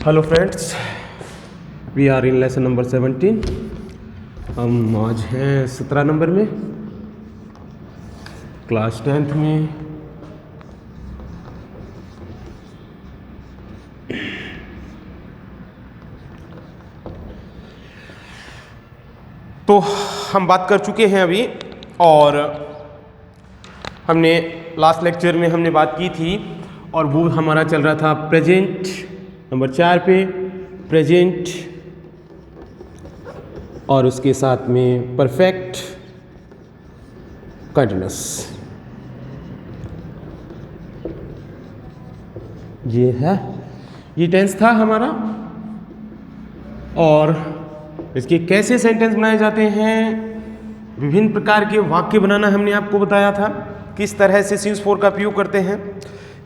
Hello friends, we are in lesson number 17। हम आज हैं 17 नंबर में, क्लास 10th में। तो हम बात कर चुके हैं अभी, और हमने लास्ट लेक्चर में हमने बात की थी, और वो हमारा चल रहा था प्रेजेंट नंबर 4 पे, प्रेजेंट और उसके साथ में परफेक्ट कंटिन्यूअस। ये है, ये टेंस था हमारा, और इसके कैसे सेंटेंस बनाए जाते हैं, विभिन्न प्रकार के वाक्य बनाना हमने आपको बताया था, किस तरह से सिंस फोर का प्रयोग करते हैं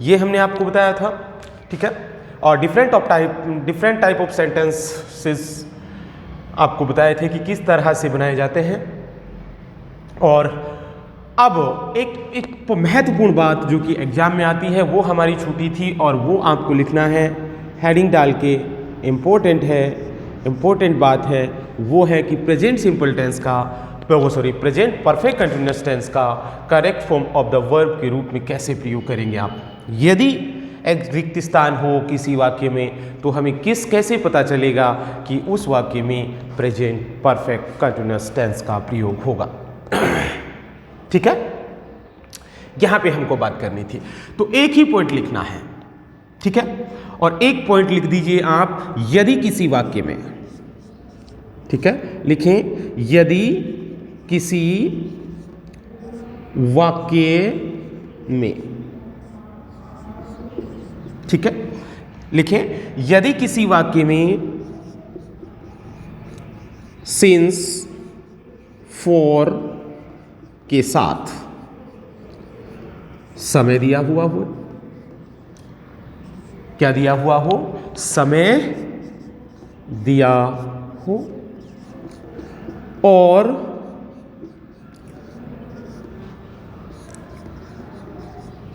ये हमने आपको बताया था, ठीक है। और डिफरेंट टाइप ऑफ सेंटेंसेस आपको बताए थे कि किस तरह से बनाए जाते हैं। और अब एक महत्वपूर्ण बात जो कि एग्जाम में आती है वो हमारी छूटी थी, और वो आपको लिखना है हेडिंग डाल के, इम्पोर्टेंट बात है वो है कि प्रेजेंट सिंपल टेंस का प्रेजेंट परफेक्ट कंटिन्यूअस टेंस का correct form of the verb के रूप में कैसे प्रयोग करेंगे आप। यदि एक रिक्त स्थान हो किसी वाक्य में तो हमें कैसे पता चलेगा कि उस वाक्य में प्रेजेंट परफेक्ट कंटिन्यूअस टेंस का प्रयोग होगा। ठीक है, यहां पे हमको बात करनी थी, तो एक ही पॉइंट लिखना है, ठीक है। और एक पॉइंट लिख दीजिए आप, यदि किसी वाक्य में, ठीक है, लिखें यदि किसी वाक्य में, ठीक है, लिखें यदि किसी वाक्य में सिंस फॉर के साथ समय दिया हुआ हो, क्या दिया हुआ हो, समय दिया हो, और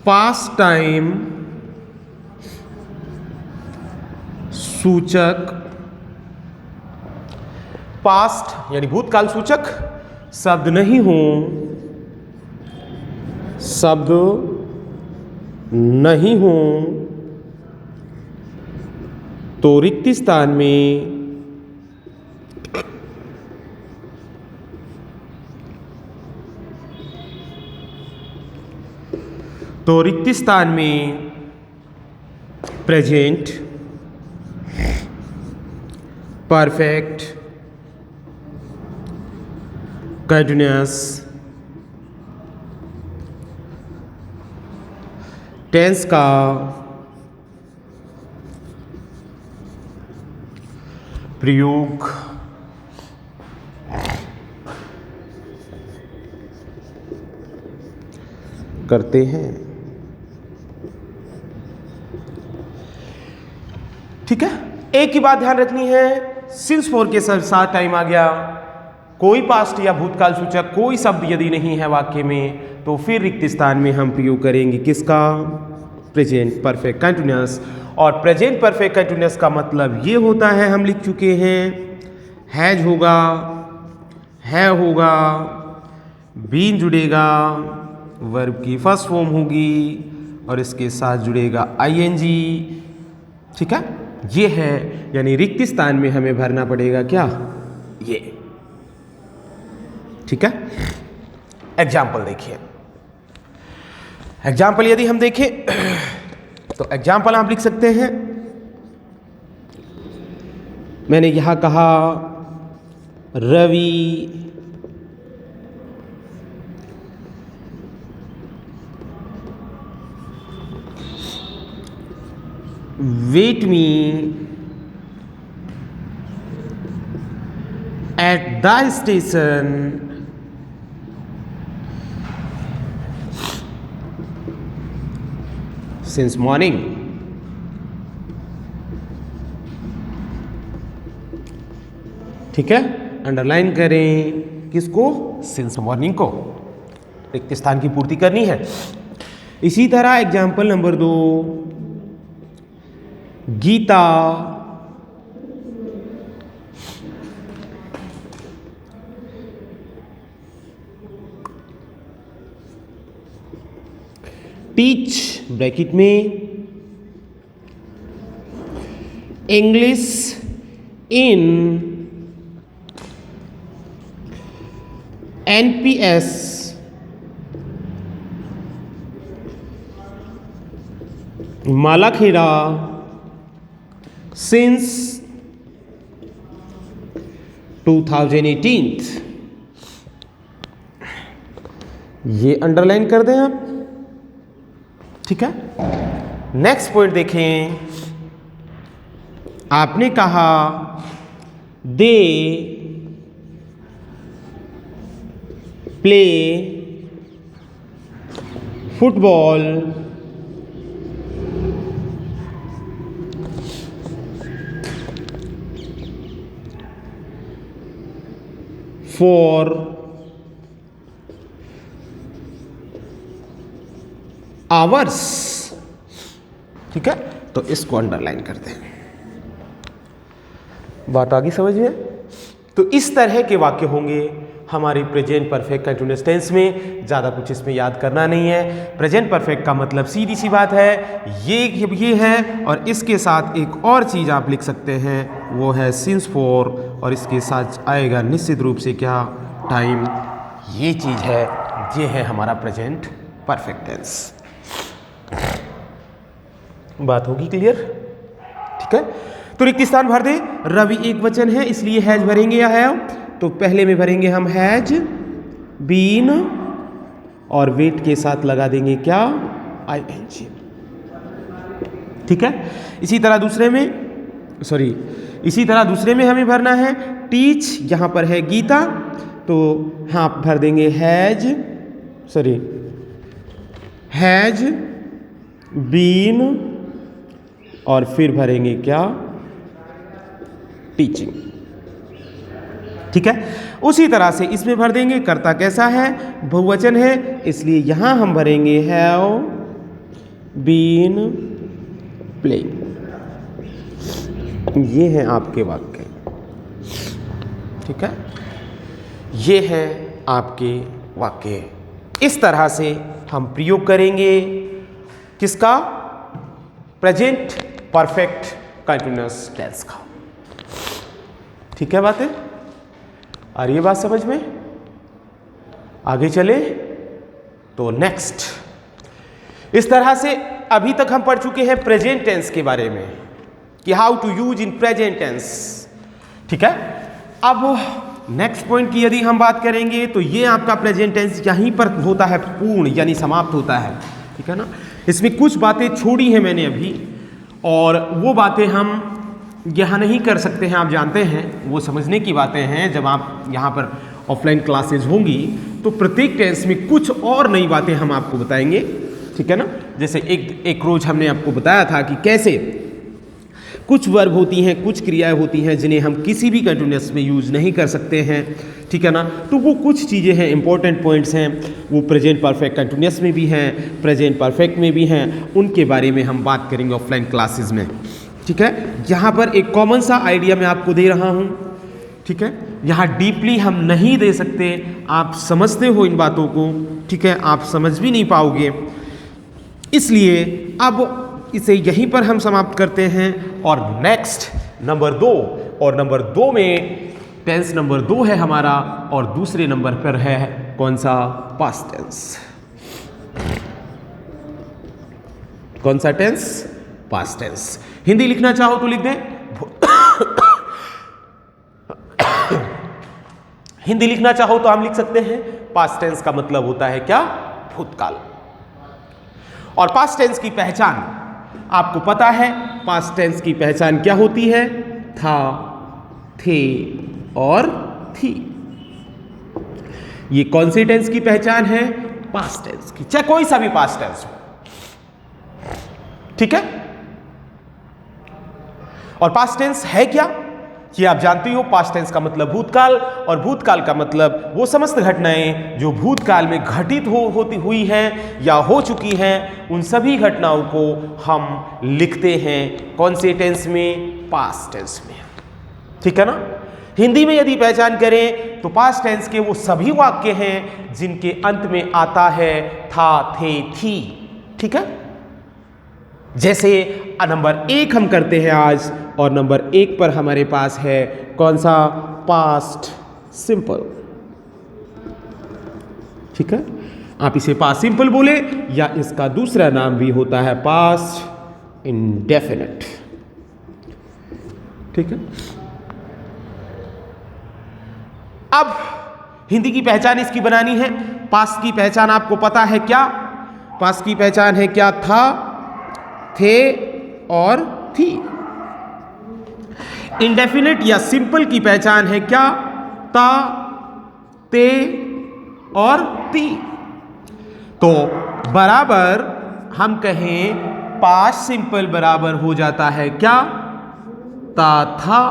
पास्ट टाइम सूचक, पास्ट यानी भूतकाल सूचक शब्द नहीं हो, शब्द नहीं हो, तो रिक्त स्थान में प्रेजेंट परफेक्ट कंटिन्यूअस टेंस का प्रयोग करते हैं, ठीक है। एक ही बात ध्यान रखनी है, सिंस फोर के साथ टाइम आ गया, कोई पास्ट या भूतकाल सूचक कोई शब्द यदि नहीं है वाक्य में, तो फिर रिक्त स्थान में हम प्रयोग करेंगे किसका, प्रेजेंट परफेक्ट कंटिन्यूअस। और प्रेजेंट परफेक्ट कंटिन्यूअस का मतलब ये होता है, हम लिख चुके हैं, हैज होगा, है होगा, बीन जुड़ेगा, वर्ब की फर्स्ट फॉर्म होगी, और इसके साथ जुड़ेगा आईएनजी, ठीक है। ये है, यानी रिक्त स्थान में हमें भरना पड़ेगा क्या, ये, ठीक है। एग्जाम्पल देखिए, एग्जाम्पल यदि हम देखें तो एग्जाम्पल आप लिख सकते हैं। मैंने यहां कहा Ravi wait me at the station since morning, ठीक है। अंडरलाइन करें किसको, सिंस मॉर्निंग को, रिक्त स्थान की पूर्ति करनी है। इसी तरह example number 2, Geeta teach bracket में English in NPS Malakhera since 2018। ये अंडरलाइन कर दें आप, ठीक है। नेक्स्ट पॉइंट देखें, आपने कहा they play football for hours, ठीक है। तो इसको अंडरलाइन करते हैं। बात आगे समझ में? तो इस तरह के वाक्य होंगे हमारे प्रेजेंट परफेक्ट कंटीन्यूअस टेंस में। ज़्यादा कुछ इसमें याद करना नहीं है। प्रेजेंट परफेक्ट का मतलब सीधी सी बात है, ये है, और इसके साथ एक और चीज़ आप लिख सकते हैं, वो है सिंस फॉर, और इसके साथ आएगा निश्चित रूप से क्या, टाइम। ये चीज़ है, ये है हमारा प्रेजेंट परफेक्ट टेंस। बात होगी क्लियर? ठीक है। तो रिक्त स्थान भर दे। रवि एक वचन है इसलिए हैज भरेंगे या हैव। तो पहले में भरेंगे हम हैज बीन, और वेट के साथ लगा देंगे क्या, ING, ठीक है। इसी तरह दूसरे में हमें भरना है टीच, यहां पर है गीता, तो हाँ भर देंगे हैज बीन, और फिर भरेंगे क्या, टीचिंग, ठीक है। उसी तरह से इसमें भर देंगे कर्ता कैसा है, बहुवचन है, इसलिए यहां हम भरेंगे हैव बीन प्लेइंग। ये है आपके वाक्य, ठीक है। ये है आपके वाक्य। इस तरह से हम प्रयोग करेंगे किसका, प्रेजेंट परफेक्ट कंटीन्यूअस टेंस का, ठीक है। बातें आ रही है बात समझ में? आगे चले तो नेक्स्ट, इस तरह से अभी तक हम पढ़ चुके हैं प्रेजेंट टेंस के बारे में कि how to use in present tense, ठीक है। अब नेक्स्ट पॉइंट की यदि हम बात करेंगे तो ये आपका प्रेजेंट टेंस यहीं पर होता है पूर्ण, यानी समाप्त होता है, ठीक है ना। इसमें कुछ बातें छोड़ी हैं मैंने अभी, और वो बातें हम यहाँ नहीं कर सकते हैं, आप जानते हैं। वो समझने की बातें हैं। जब आप यहाँ पर ऑफलाइन क्लासेज होंगी तो प्रत्येक टेंस में कुछ और नई बातें हम आपको बताएंगे, ठीक है ना। जैसे एक रोज हमने आपको बताया था कि कैसे कुछ वर्ब होती हैं, कुछ क्रियाएं होती हैं जिन्हें हम किसी भी कंटीन्यूअस में यूज नहीं कर सकते हैं, ठीक है ना। तो वो कुछ चीज़ें हैं, इंपॉर्टेंट पॉइंट्स हैं, वो प्रेजेंट परफेक्ट कंटीन्यूअस में भी हैं, प्रेजेंट परफेक्ट में भी हैं। उनके बारे में हम बात करेंगे ऑफलाइन क्लासेज में, ठीक है। यहाँ पर एक कॉमन सा आइडिया मैं आपको दे रहा हूँ, ठीक है। यहाँ डीपली हम नहीं दे सकते, आप समझते हो इन बातों को, ठीक है, आप समझ भी नहीं पाओगे, इसलिए अब इसे यहीं पर हम समाप्त करते हैं। और नेक्स्ट नंबर 2, और नंबर 2 में टेंस नंबर 2 है हमारा, और दूसरे नंबर पर है कौन सा, पास्ट टेंस। कौन सा टेंस, पास्ट टेंस। हिंदी लिखना चाहो तो लिख दें, हिंदी लिखना चाहो तो हम लिख सकते हैं। पास्ट टेंस का मतलब होता है क्या, भूतकाल। और पास्ट टेंस की पहचान आपको पता है, पास्ट टेंस की पहचान क्या होती है, था, थे और थी। ये कौन सी टेंस की पहचान है, पास्ट टेंस की, चाहे कोई सा भी पास्ट टेंस हो, ठीक है। और पास्ट टेंस है क्या, ये आप जानते हो। पास्ट टेंस का मतलब भूतकाल, और भूतकाल का मतलब वो समस्त घटनाएं जो भूतकाल में घटित हुई हैं या हो चुकी हैं, उन सभी घटनाओं को हम लिखते हैं कौन से टेंस में, पास्ट टेंस में, ठीक है ना। हिंदी में यदि पहचान करें तो पास्ट टेंस के वो सभी वाक्य हैं जिनके अंत में आता है था, थे, थी, ठीक है। जैसे नंबर 1 हम करते हैं आज, और नंबर 1 पर हमारे पास है कौन सा? Past simple. ठीक है, आप इसे पास्ट सिंपल बोले या इसका दूसरा नाम भी होता है पास्ट इंडेफिनिट। ठीक है। अब हिंदी की पहचान इसकी बनानी है। पास्ट की पहचान आपको पता है क्या? पास्ट की पहचान है क्या? था, थे और थी। इंडेफिनिट या सिंपल की पहचान है क्या? ता, ते और ती। तो बराबर हम कहें पास्ट सिंपल बराबर हो जाता है क्या? ता था,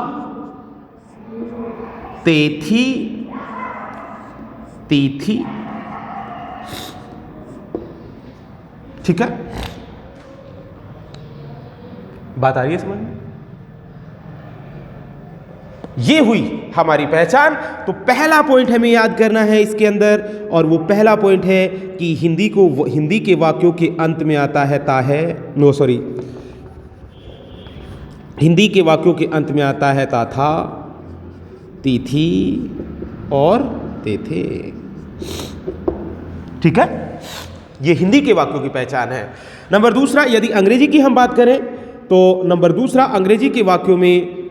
ते थी, ती थी। ठीक है, बात आ रही है समझ में? ये हुई हमारी पहचान। तो पहला पॉइंट हमें याद करना है इसके अंदर, और वो पहला पॉइंट है कि हिंदी के वाक्यों के अंत में आता है ता है, नो सॉरी, हिंदी के वाक्यों के अंत में आता है ता था, ती थी और ते थे। ठीक है, ये हिंदी के वाक्यों की पहचान है। नंबर दूसरा, यदि अंग्रेजी की हम बात करें तो नंबर दूसरा, अंग्रेजी के वाक्यों में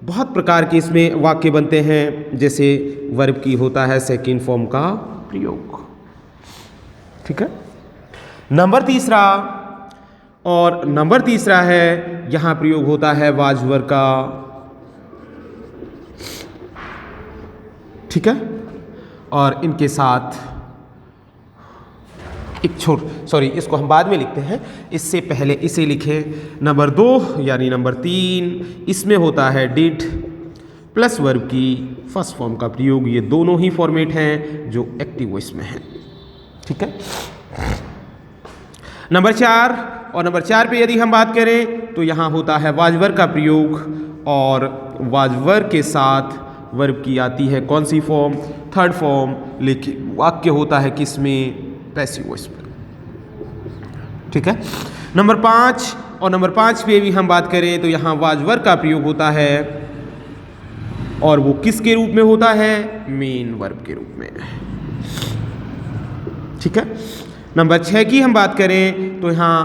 बहुत प्रकार के इसमें वाक्य बनते हैं। जैसे वर्ब की होता है सेकंड फॉर्म का प्रयोग। ठीक है, नंबर तीसरा है यहां प्रयोग होता है वाज वर्ब का। ठीक है, और इनके साथ इसको हम बाद में लिखते हैं, इससे पहले इसे लिखें। नंबर 2 यानी नंबर 3, इसमें होता है डिड प्लस वर्ब की फर्स्ट फॉर्म का प्रयोग। ये दोनों ही फॉर्मेट हैं जो एक्टिव वॉइस में हैं। ठीक है, नंबर 4 पे यदि हम बात करें तो यहां होता है वाज वर्ब का प्रयोग, और वाज वर्ब के साथ वर्ब की आती है कौन सी फॉर्म? Third form. लेकिन वाक्य होता है किसमें? पैसिव वॉइस में। ठीक है, नंबर 5 पे भी हम बात करें तो यहां वाज वर्ब का प्रयोग होता है, और वो किसके रूप में होता है? मेन वर्ब के रूप में। ठीक है, नंबर 6 की हम बात करें तो यहां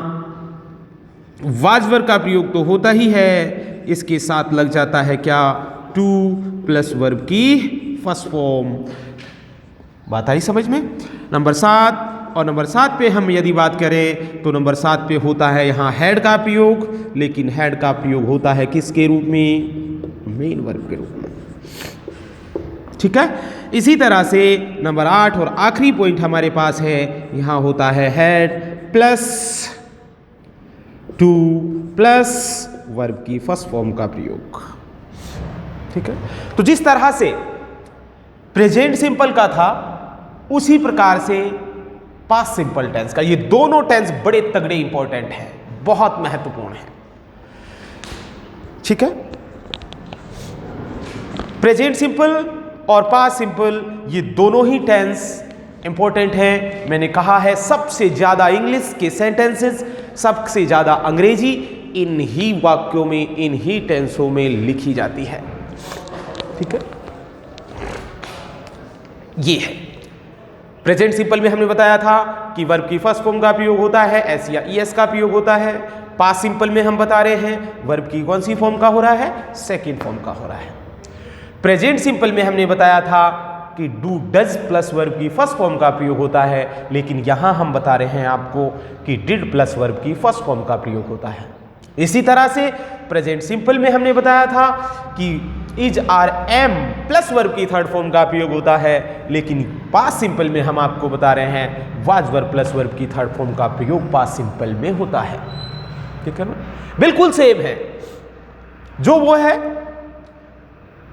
वाज वर्ब का प्रयोग तो होता ही है, इसके साथ लग जाता है क्या? टू प्लस वर्ब की फर्स्ट फॉर्म। बात आई समझ में? नंबर 7 पे हम यदि बात करें तो नंबर 7 पे होता है यहाँ हैड का प्रयोग, लेकिन हैड का प्रयोग होता है किसके रूप में? मेन वर्ब के रूप में। ठीक है, इसी तरह से नंबर 8 और आखिरी पॉइंट हमारे पास है, यहाँ होता है had plus two plus verb की फर्स्ट फॉर्म का प्रयोग। ठीक है, तो जिस तरह से प्रेजेंट सिंपल का था उसी प्रकार से पास्ट सिंपल टेंस का, ये दोनों टेंस बड़े तगड़े इंपॉर्टेंट हैं, बहुत महत्वपूर्ण है। ठीक है, प्रेजेंट सिंपल और पास्ट सिंपल ये दोनों ही टेंस इंपॉर्टेंट हैं। मैंने कहा है सबसे ज्यादा इंग्लिश के सेंटेंसेस, सबसे ज्यादा अंग्रेजी इन ही वाक्यों में, इन ही टेंसों में लिखी जाती है। ठीक है, ये है प्रेजेंट सिंपल में हमने बताया था कि वर्ब की फर्स्ट फॉर्म का प्रयोग होता है, एस या ईएस का प्रयोग होता है। पास्ट सिंपल में हम बता रहे हैं वर्ब की कौन सी फॉर्म का हो रहा है? सेकंड फॉर्म का हो रहा है। प्रेजेंट सिंपल में हमने बताया था कि डू डज प्लस वर्ब की फर्स्ट फॉर्म का प्रयोग होता है, लेकिन यहां हम बता रहे हैं आपको कि डिड प्लस वर्ब की फर्स्ट फॉर्म का प्रयोग होता है। इसी तरह से प्रेजेंट सिंपल में हमने बताया था कि is are am plus verb की थर्ड फॉर्म का प्रयोग होता है, लेकिन पास्ट सिंपल में हम आपको बता रहे हैं वाज वर्ब प्लस वर्ब की थर्ड फॉर्म का प्रयोग पास्ट सिंपल में होता है। ठीक है ना, बिल्कुल सेम है। जो वो है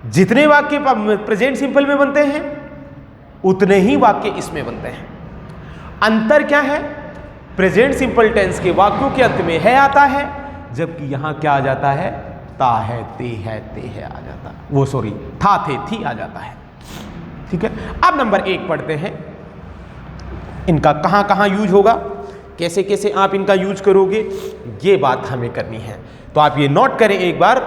जितने वाक्य प्रेजेंट सिंपल में बनते हैं उतने ही वाक्य इसमें बनते हैं। अंतर क्या है? प्रेजेंट सिंपल टेंस के वाक्यों के अंत में है आता है, जबकि यहां क्या आ जाता है? ता है, ते है आ जाता है, वो सॉरी था थे थी आ जाता है। ठीक है, अब नंबर 1 पढ़ते हैं, इनका कहां कहां यूज होगा। कैसे कैसे आप इनका यूज करोगे, ये बात हमें करनी है। तो आप ये नोट करें एक बार,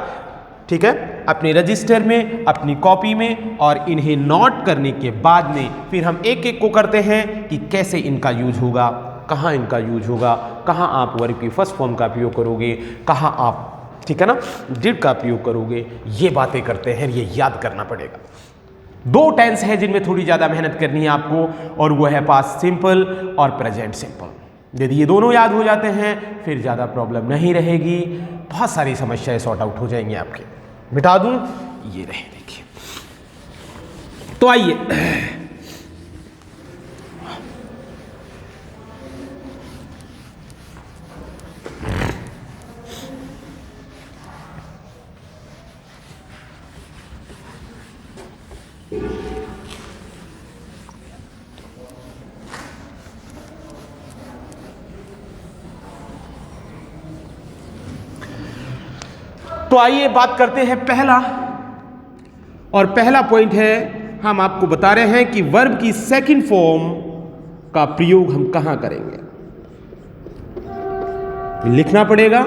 ठीक है, अपने रजिस्टर में, अपनी कॉपी में, और इन्हें नोट करने के बाद में फिर हम एक एक को करते हैं कि कैसे इनका यूज होगा, कहाँ इनका यूज होगा, कहाँ आप वर्ब की फर्स्ट फॉर्म का प्रयोग करोगे, कहाँ आप, ठीक है ना, डिड का प्रयोग करोगे। ये बातें करते हैं, ये याद करना पड़ेगा। दो टेंस है जिनमें थोड़ी ज़्यादा मेहनत करनी है आपको, और वो है पास्ट सिंपल और प्रेजेंट सिंपल। यदि ये दोनों याद हो जाते हैं फिर ज़्यादा प्रॉब्लम नहीं रहेगी, बहुत सारी समस्याएं सॉर्ट आउट हो जाएंगी आपके। मिटा दूं, ये रहे, देखिए। तो आइए, तो आइए बात करते हैं पहला, और पहला पॉइंट है, हम आपको बता रहे हैं कि वर्ब की सेकंड फॉर्म का प्रयोग हम कहां करेंगे। लिखना पड़ेगा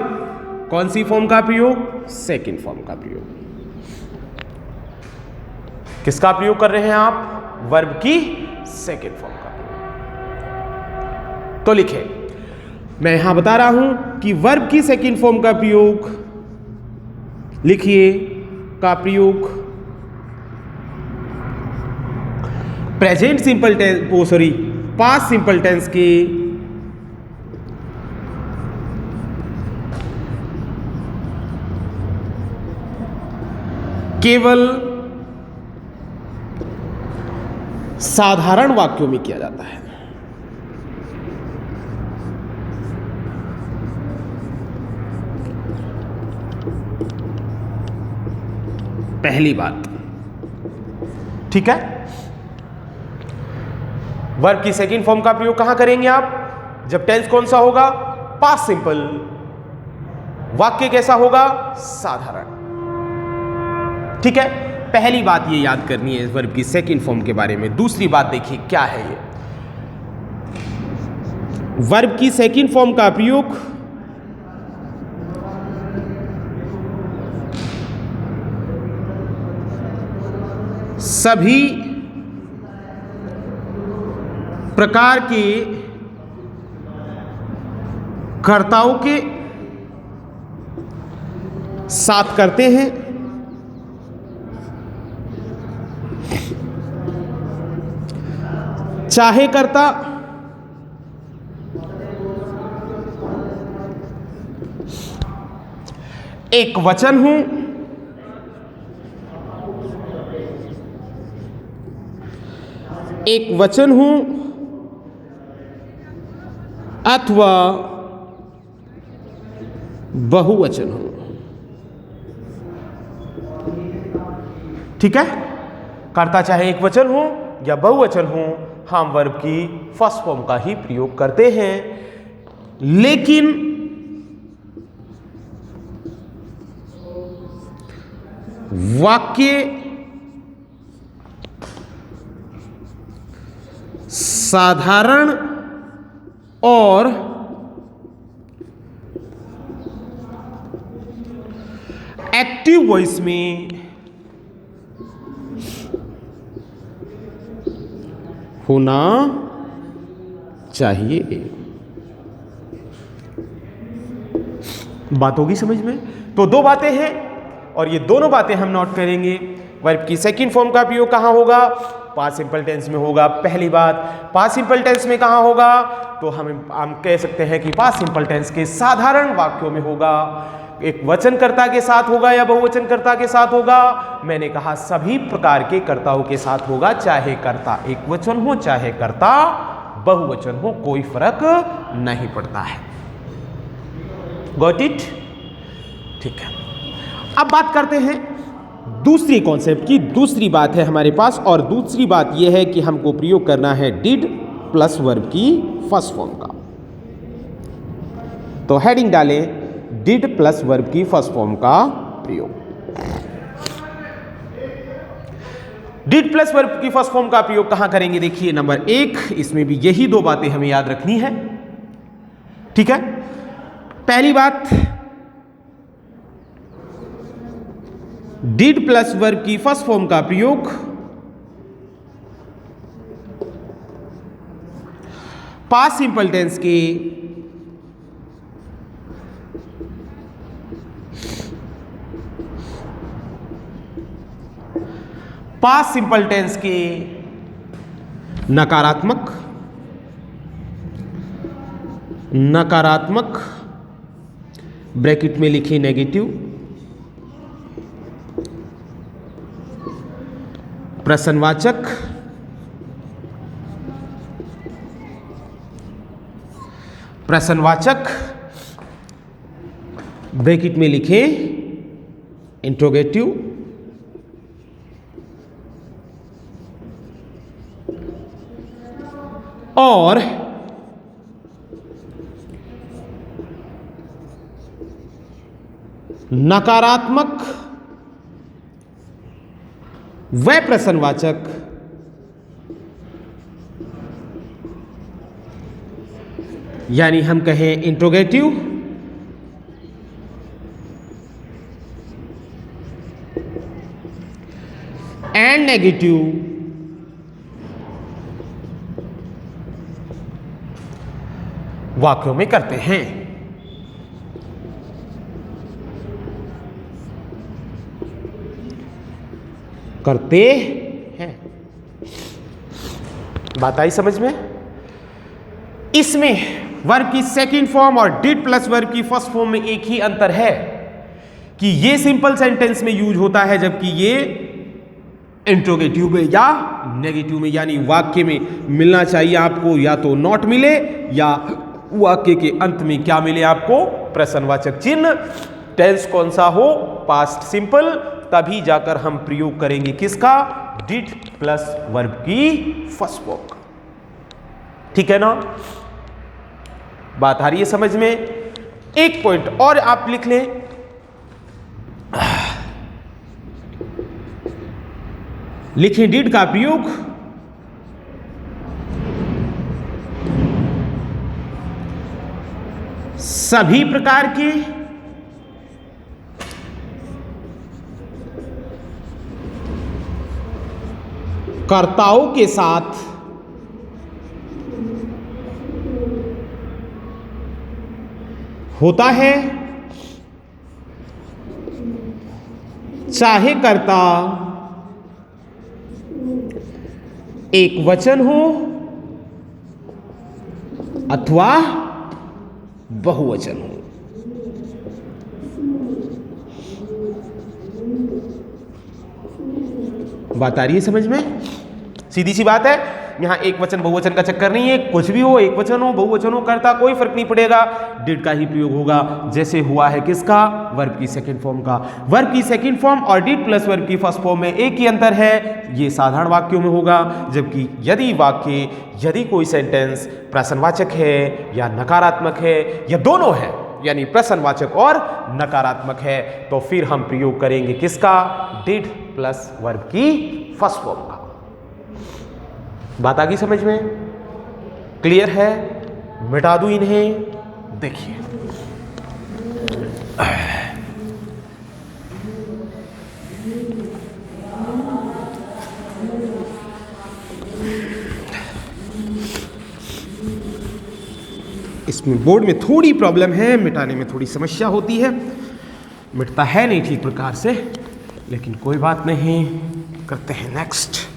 कौन सी फॉर्म का प्रयोग, सेकंड फॉर्म का प्रयोग। किसका प्रयोग कर रहे हैं आप, वर्ब की सेकंड फॉर्म का प्रयोग। तो लिखे, मैं यहां बता रहा हूं कि वर्ब की सेकंड फॉर्म का प्रयोग, लिखिए, का प्रयोग present simple tense, past simple tense के केवल साधारण वाक्यों में किया जाता है। पहली बात, ठीक है। वर्ब की सेकंड फॉर्म का प्रयोग कहां करेंगे आप, जब टेंस कौन सा होगा, पास्ट सिंपल, वाक्य कैसा होगा, साधारण, ठीक है। पहली बात ये याद करनी है इस वर्ब की सेकंड फॉर्म के बारे में। दूसरी बात देखिए क्या है, ये वर्ब की सेकंड फॉर्म का प्रयोग सभी प्रकार के कर्ताओं के साथ करते हैं, चाहे कर्ता एक वचन हो अथवा बहुवचन हो, ठीक है। कर्ता चाहे एक वचन हो या बहुवचन हो, हम वर्ब की फर्स्ट फॉर्म का ही प्रयोग करते हैं। लेकिन वाक्य साधारण और एक्टिव वॉइस में होना चाहिए। बात होगी समझ में। तो दो बातें हैं और ये दोनों बातें हम नोट करेंगे। वर्ब की सेकंड फॉर्म का प्रयोग कहां होगा, पास्ट सिंपल टेंस में होगा। पहली बात, पास्ट सिंपल टेंस में कहां होगा, तो हम कह सकते हैं कि पास्ट सिंपल टेंस के साधारण वाक्यों में होगा। एक वचनकर्ता के साथ होगा या बहुवचनकर्ता के साथ होगा। मैंने कहा सभी प्रकार के कर्ताओं के साथ होगा, चाहे कर्ता एक वचन हो चाहे कर्ता बहुवचन हो, कोई फर्क नहीं पड़ता है। Got it? ठीक है। अब बात करते हैं दूसरी कॉन्सेप्ट की। दूसरी बात है हमारे पास, और दूसरी बात यह है कि हमको प्रयोग करना है डिड प्लस वर्ब की फर्स्ट फॉर्म का। तो हेडिंग डालें डिड प्लस वर्ब की फर्स्ट फॉर्म का प्रयोग। डिड प्लस वर्ब की फर्स्ट फॉर्म का प्रयोग कहां करेंगे, देखिए नंबर 1, इसमें भी यही दो बातें हमें याद रखनी है। ठीक है, पहली बात, डिड प्लस वर्ब की फर्स्ट फॉर्म का प्रयोग पास्ट सिंपल टेंस के नकारात्मक ब्रैकेट में लिखिए नेगेटिव प्रश्नवाचक ब्रैकेट में लिखे इंट्रोगेटिव और नकारात्मक व प्रश्नवाचक यानी हम कहें इंट्रोगेटिव एंड नेगेटिव वाक्यों में करते हैं। बात आई समझ में? इसमें वर्ब की सेकंड फॉर्म और डिड प्लस वर्ब की फर्स्ट फॉर्म में एक ही अंतर है कि ये सिंपल सेंटेंस में यूज होता है जबकि ये इंट्रोगेटिव में या नेगेटिव में, यानी वाक्य में मिलना चाहिए आपको या तो नॉट मिले या वाक्य के अंत में क्या मिले आपको, प्रश्नवाचक चिन्ह। टेंस कौन सा हो, पास्ट सिंपल, तभी जाकर हम प्रयोग करेंगे किसका, डिड प्लस वर्ब की फर्स्ट फॉर्म का। ठीक है ना, बात आ रही है समझ में? एक पॉइंट और आप लिख लें, लिखें डिड का प्रयोग सभी प्रकार के कर्ताओं के साथ होता है, चाहे कर्ता एक वचन हो अथवा बहुवचन हो। बात आ रही है समझ में? सीधी सी बात है, यहां एक वचन बहुवचन का चक्कर नहीं है, कुछ भी हो, एक वचन हो बहुवचन हो, करता कोई फर्क नहीं पड़ेगा, डिड का ही प्रयोग होगा जैसे हुआ है किसका, वर्ब की सेकंड फॉर्म का। वर्ब की सेकंड फॉर्म और डिड प्लस वर्ब की फर्स्ट फॉर्म में एक ही अंतर है, ये साधारण वाक्यों में होगा, जबकि यदि कोई सेंटेंस प्रश्नवाचक है या नकारात्मक है या दोनों है, यानी प्रश्नवाचक और नकारात्मक है, तो फिर हम प्रयोग करेंगे किसका, डिड प्लस वर्ब की फर्स्ट फॉर्म का। बात आ गई समझ में? क्लियर है? मिटा दूं इन्हें, देखिए इसमें बोर्ड में थोड़ी प्रॉब्लम है, मिटाने में थोड़ी समस्या होती है, मिटता है नहीं ठीक प्रकार से, लेकिन कोई बात नहीं, करते हैं नेक्स्ट।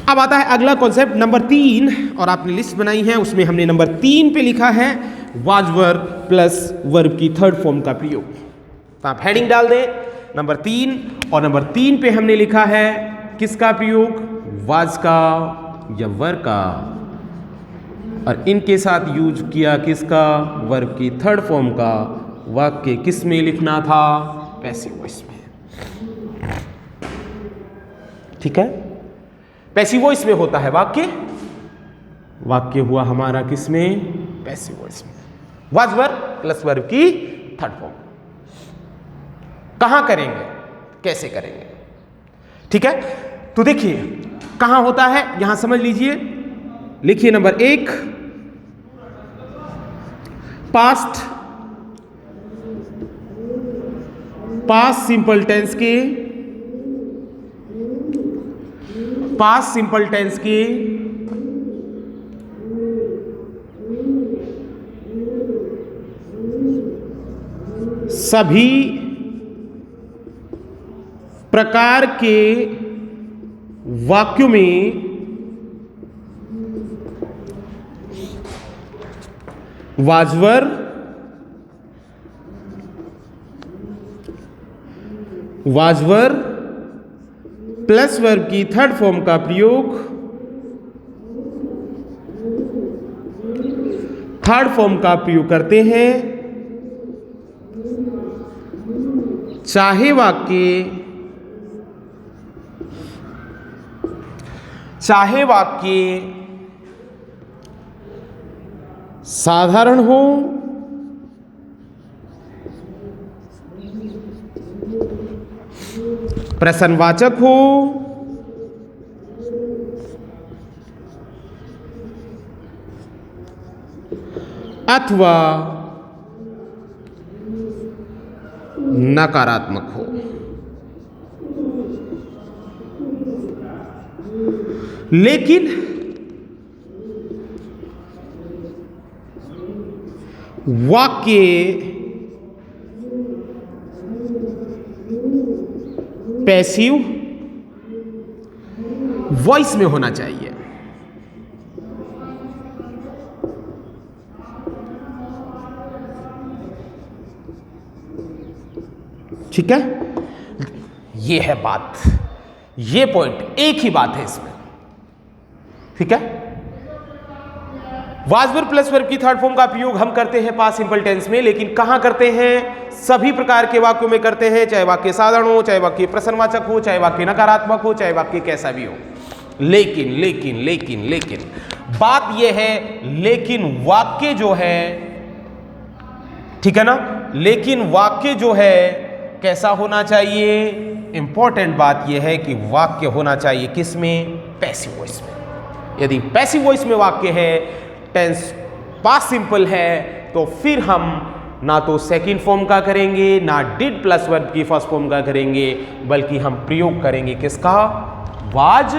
अब आता है अगला कॉन्सेप्ट नंबर 3, और आपने लिस्ट बनाई है, उसमें हमने नंबर 3 पे लिखा है वाज वर्ब प्लस वर्ब की थर्ड फॉर्म का प्रयोग। तो आप हेडिंग डाल दें नंबर 3, और नंबर 3 पे हमने लिखा है किसका प्रयोग, वाज का या वर्ब का, और इनके साथ यूज किया किसका, वर्ब की थर्ड फॉर्म का। वाक्य किस में लिखना था, पैसिव वॉइस में। ठीक है, पैसिव वॉइस में होता है वाक्य हुआ हमारा किस में, पैसिव वॉइस में। वाज वर्ब प्लस वर्ब की थर्ड फॉर्म। कहां करेंगे, कैसे करेंगे? ठीक है, तो देखिए कहां होता है, यहां समझ लीजिए, लिखिए नंबर 1, पास्ट सिंपल टेंस के सभी प्रकार के वाक्यों में वाजवर प्लस वर्ब की थर्ड फॉर्म का प्रयोग करते हैं, चाहे वाक्य साधारण हो प्रश्नवाचक हो अथवा नकारात्मक हो। लेकिन वाक्य पैसिव वॉइस में होना चाहिए। ठीक है, ये है बात, ये पॉइंट, एक ही बात है इसमें। ठीक है, वाजवर प्लस वर्ब की थर्ड फॉर्म का प्रयोग हम करते हैं पास्ट सिंपल टेंस में, लेकिन कहां करते हैं? सभी प्रकार के वाक्यों में करते हैं, चाहे वाक्य साधारण हो, चाहे वाक्य प्रश्नवाचक हो, चाहे वाक्य नकारात्मक हो, चाहे वाक्य कैसा भी हो। लेकिन लेकिन लेकिन लेकिन बात यह है, लेकिन वाक्य जो है, ठीक है ना, लेकिन वाक्य जो है कैसा होना चाहिए? इंपॉर्टेंट बात यह है कि वाक्य होना चाहिए किसमें? पैसिव वॉइस में। यदि पैसिव वॉइस में वाक्य है, टेंस पास्ट सिंपल है, तो फिर हम ना तो सेकंड फॉर्म का करेंगे, ना डिड प्लस वर्ब की फर्स्ट फॉर्म का करेंगे, बल्कि हम प्रयोग करेंगे किसका? वाज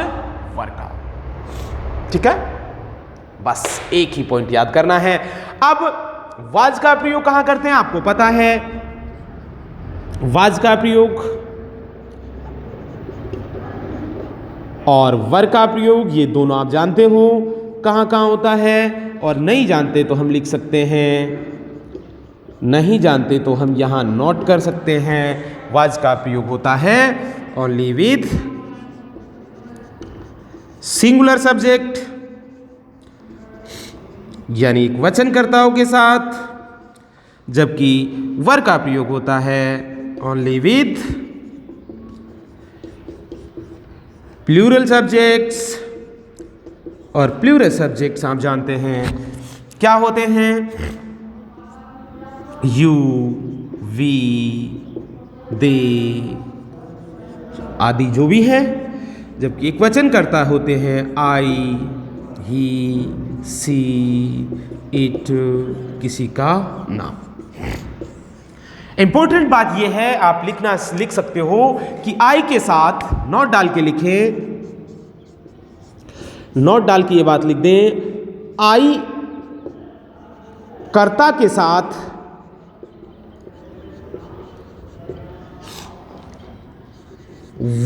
वर का। ठीक है, बस एक ही पॉइंट याद करना है। अब वाज का प्रयोग कहां करते हैं आपको पता है। वाज का प्रयोग और वर का प्रयोग, ये दोनों आप जानते हो कहां कहां होता है, और नहीं जानते तो हम लिख सकते हैं, नहीं जानते तो हम यहां नोट कर सकते हैं। वाज का प्रयोग होता है ओनली विथ सिंगुलर सब्जेक्ट, यानी एक वचनकर्ताओं के साथ, जबकि वर का प्रयोग होता है ओनली विथ प्लूरल सब्जेक्ट्स, और प्लूरल सब्जेक्ट्स आप जानते हैं क्या होते हैं? यू, वी, दे आदि जो भी है, जबकि एक वचनकर्ता होते हैं आई, ही, सी, इट, किसी का नाम। इंपॉर्टेंट बात यह है, आप लिख सकते हो कि आई के साथ नॉट डाल के लिखें, नॉट डाल के ये बात लिख दें, आई कर्ता के साथ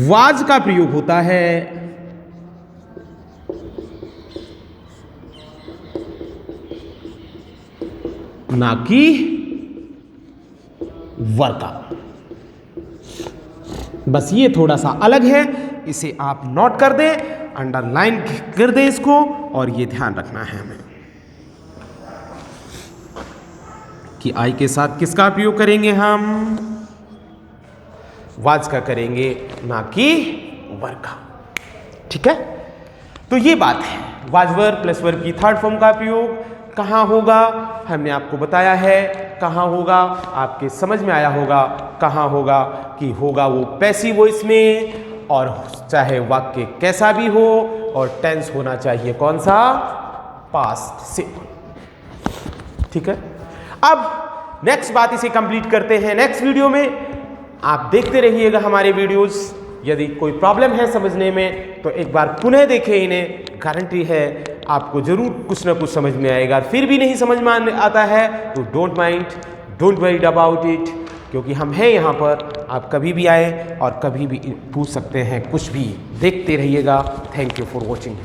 वाज का प्रयोग होता है, ना कि वर का। बस ये थोड़ा सा अलग है, इसे आप नोट कर दें, अंडरलाइन कर दें इसको, और ये ध्यान रखना है हमें कि आई के साथ किसका प्रयोग करेंगे? हम वाज का करेंगे, ना कि वर का। ठीक है, तो ये बात है। वाजवर प्लस वर्ब की थर्ड फॉर्म का प्रयोग कहाँ होगा? हमने आपको बताया है कहाँ होगा, आपके समझ में आया होगा कहाँ होगा, कि होगा वो पैसिव वॉइस में, और चाहे वाक्य कैसा भी हो, और टेंस होना चाहिए कौन सा? Past simple. ठीक है, अब नेक्स्ट बात इसे कंप्लीट करते हैं नेक्स्ट वीडियो में। आप देखते रहिएगा हमारे वीडियोस। यदि कोई प्रॉब्लम है समझने में तो एक बार पुनः देखें इन्हें, गारंटी है आपको जरूर कुछ ना कुछ समझ में आएगा। फिर भी नहीं समझ में आता है तो don't mind, don't worry about it, क्योंकि हम हैं यहाँ पर। आप कभी भी आए और कभी भी पूछ सकते हैं कुछ भी। देखते रहिएगा। Thank you for watching.